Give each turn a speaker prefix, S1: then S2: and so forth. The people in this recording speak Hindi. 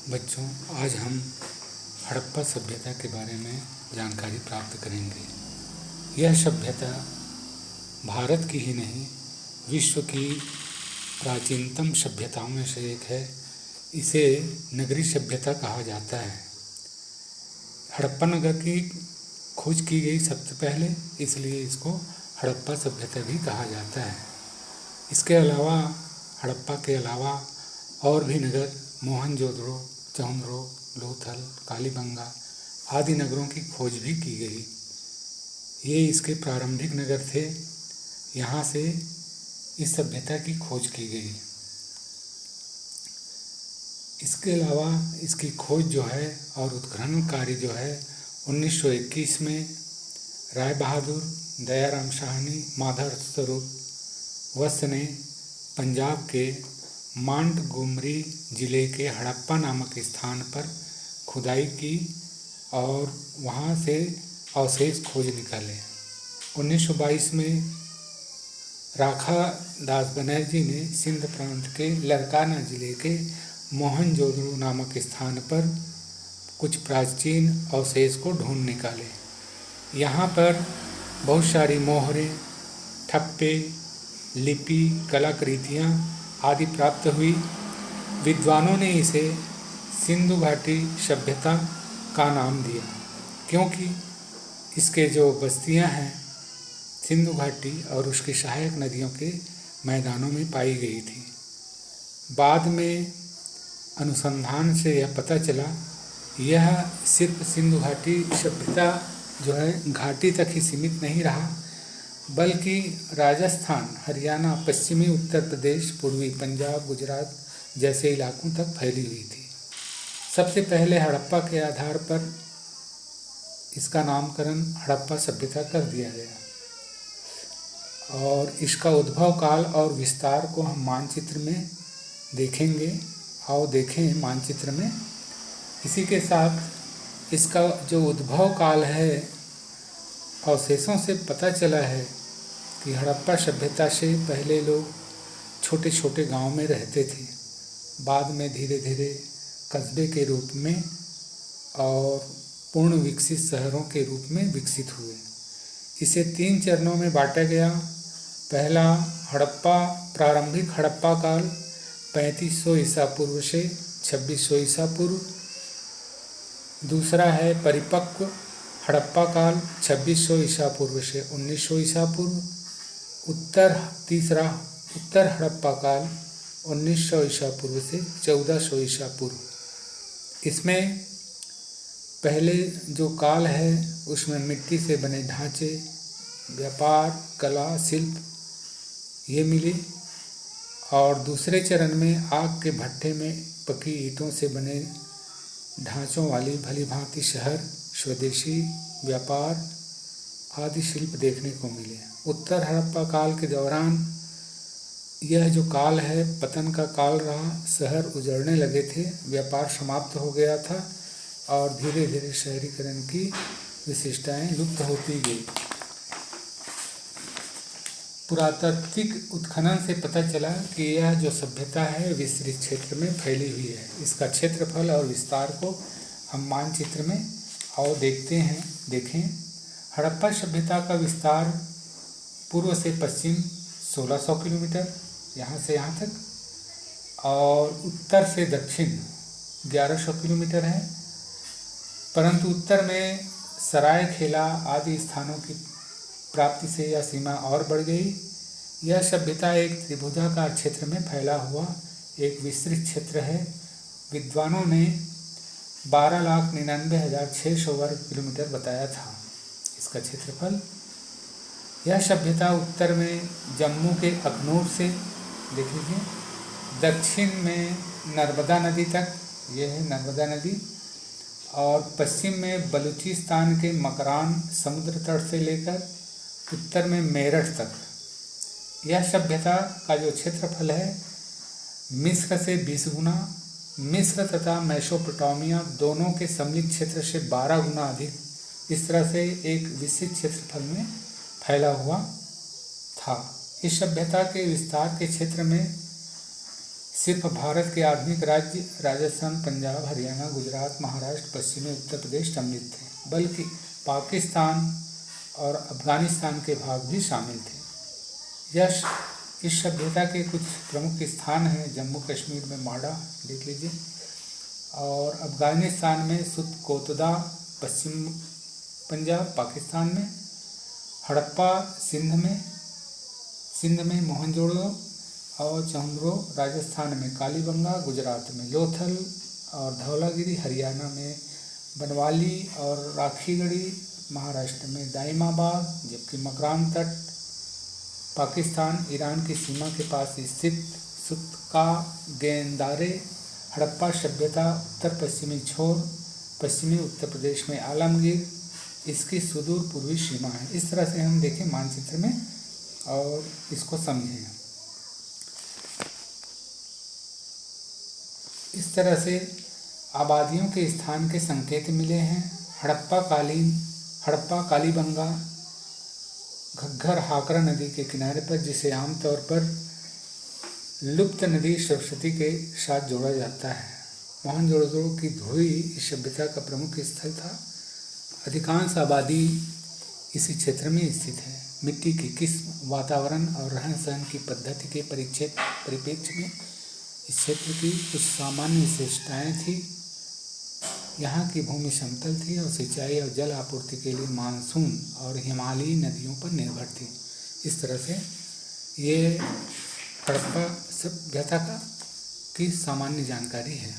S1: बच्चों, आज हम हड़प्पा सभ्यता के बारे में जानकारी प्राप्त करेंगे। यह सभ्यता भारत की ही नहीं, विश्व की प्राचीनतम सभ्यताओं में से एक है। इसे नगरी सभ्यता कहा जाता है। हड़प्पा नगर की खोज की गई सबसे पहले, इसलिए इसको हड़प्पा सभ्यता भी कहा जाता है। इसके अलावा हड़प्पा के अलावा और भी नगर मोहनजोदड़ो, चौंद्रो, लोथल, कालीबंगा आदि नगरों की खोज भी की गई। ये इसके प्रारंभिक नगर थे। यहाँ से इस सभ्यता की खोज की गई। इसके अलावा इसकी खोज जो है और उत्खनन कार्य जो है 1921 में राय बहादुर, दयाराम साहनी, माधव स्वरूप वत्स ने पंजाब के मांटगोमरी जिले के हड़प्पा नामक स्थान पर खुदाई की और वहाँ से अवशेष खोज निकाले। 1922 में राखा दास बनर्जी ने सिंध प्रांत के लरकाना जिले के मोहनजोदड़ो नामक स्थान पर कुछ प्राचीन अवशेष को ढूंढ निकाले। यहाँ पर बहुत सारी मोहरें, ठप्पे, लिपि, कलाकृतियाँ आदि प्राप्त हुई। विद्वानों ने इसे सिंधु घाटी सभ्यता का नाम दिया, क्योंकि इसके जो बस्तियाँ हैं सिंधु घाटी और उसकी सहायक नदियों के मैदानों में पाई गई थी। बाद में अनुसंधान से यह पता चला, यह सिर्फ सिंधु घाटी सभ्यता जो है घाटी तक ही सीमित नहीं रहा, बल्कि राजस्थान, हरियाणा, पश्चिमी उत्तर प्रदेश, पूर्वी पंजाब, गुजरात जैसे इलाकों तक फैली हुई थी। सबसे पहले हड़प्पा के आधार पर इसका नामकरण हड़प्पा सभ्यता कर दिया गया और इसका उद्भव काल और विस्तार को हम मानचित्र में देखेंगे। आओ देखें मानचित्र में। इसी के साथ इसका जो उद्भव काल है, अवशेषों से पता चला है कि हड़प्पा सभ्यता से पहले लोग छोटे छोटे गांव में रहते थे। बाद में धीरे धीरे कस्बे के रूप में और पूर्ण विकसित शहरों के रूप में विकसित हुए। इसे 3 चरणों में बांटा गया। पहला हड़प्पा, प्रारंभिक हड़प्पा काल 3500 ईसा पूर्व से 2600 ईसा पूर्व। दूसरा है परिपक्व हड़प्पा काल 2600 ईसा पूर्व से 1900 ईसा पूर्व। तीसरा उत्तर हड़प्पा काल 1900 ईसा पूर्व से 1400 ईसा पूर्व। इसमें पहले जो काल है उसमें मिट्टी से बने ढांचे, व्यापार, कला, शिल्प ये मिले और दूसरे चरण में आग के भट्ठे में पकी ईंटों से बने ढांचों वाली भली भांति शहर, स्वदेशी, व्यापार आदि शिल्प देखने को मिले। उत्तर हड़प्पा काल के दौरान यह जो काल है पतन का काल रहा। शहर उजड़ने लगे थे, व्यापार समाप्त हो गया था और धीरे धीरे शहरीकरण की विशिष्टताएं लुप्त होती गई। पुरातात्विक उत्खनन से पता चला कि यह जो सभ्यता है विस्तृत क्षेत्र में फैली हुई है। इसका क्षेत्रफल और विस्तार को हम मानचित्र में आओ देखें। हड़प्पा सभ्यता का विस्तार पूर्व से पश्चिम 1600 किलोमीटर यहाँ से यहाँ तक और उत्तर से दक्षिण 1100 किलोमीटर है। परंतु उत्तर में सरायखेला आदि स्थानों की प्राप्ति से यह सीमा और बढ़ गई। यह सभ्यता एक त्रिभुजाकार क्षेत्र में फैला हुआ एक विस्तृत क्षेत्र है। विद्वानों ने 12,99,600 वर्ग किलोमीटर बताया था इसका क्षेत्रफल। यह सभ्यता उत्तर में जम्मू के अखनूर से देख लीजिए, दक्षिण में नर्मदा नदी तक, यह है नर्मदा नदी, और पश्चिम में बलूचिस्तान के मकरान समुद्र तट से लेकर उत्तर में मेरठ तक। यह सभ्यता का जो क्षेत्रफल है मिस्र से 20 गुना, मिस्र तथा मेसोपोटामिया दोनों के सम्मिलित क्षेत्र से 12 गुना अधिक, इस तरह से एक विस्तृत क्षेत्रफल में फैला हुआ था। इस सभ्यता के विस्तार के क्षेत्र में सिर्फ भारत के आधुनिक राज्य राजस्थान, पंजाब, हरियाणा, गुजरात, महाराष्ट्र, पश्चिमी उत्तर प्रदेश सम्मिलित थे, बल्कि पाकिस्तान और अफगानिस्तान के भाग भी शामिल थे। इस सभ्यता के कुछ प्रमुख स्थान हैं जम्मू कश्मीर में माडा, देख लीजिए, और अफगानिस्तान में सुत कोतदा, पश्चिम पंजाब पाकिस्तान में, हड़प्पा सिंध में मोहनजोदड़ो और चंद्रो राजस्थान में, कालीबंगा गुजरात में, लोथल और धौलागिरी हरियाणा में, बनवाली और राखीगढ़ी महाराष्ट्र में, दाइमाबाद, जबकि मकरान तट पाकिस्तान ईरान की सीमा के पास स्थित सुतका गेंदारे। हड़प्पा सभ्यता उत्तर पश्चिमी छोर, पश्चिमी उत्तर प्रदेश में आलमगीर इसकी सुदूर पूर्वी सीमा है। इस तरह से हम देखें मानचित्र में और इसको समझें। इस तरह से आबादियों के स्थान के संकेत मिले हैं। हड़प्पा कालीबंगा घग्गर हाकरा नदी के किनारे पर, जिसे आमतौर पर लुप्त नदी सरस्वती के साथ जोड़ा जाता है। मोहनजोदड़ो की धुरी इस सभ्यता का प्रमुख स्थल था। अधिकांश आबादी इसी क्षेत्र में स्थित है। मिट्टी की किस्म, वातावरण और रहन सहन की पद्धति के परिप्रेक्ष्य में इस क्षेत्र की कुछ सामान्य विशेषताएं थी। यहाँ की भूमि समतल थी और सिंचाई और जल आपूर्ति के लिए मानसून और हिमालयी नदियों पर निर्भर थी। इस तरह से ये हड़प्पा सभ्यता की सामान्य जानकारी है।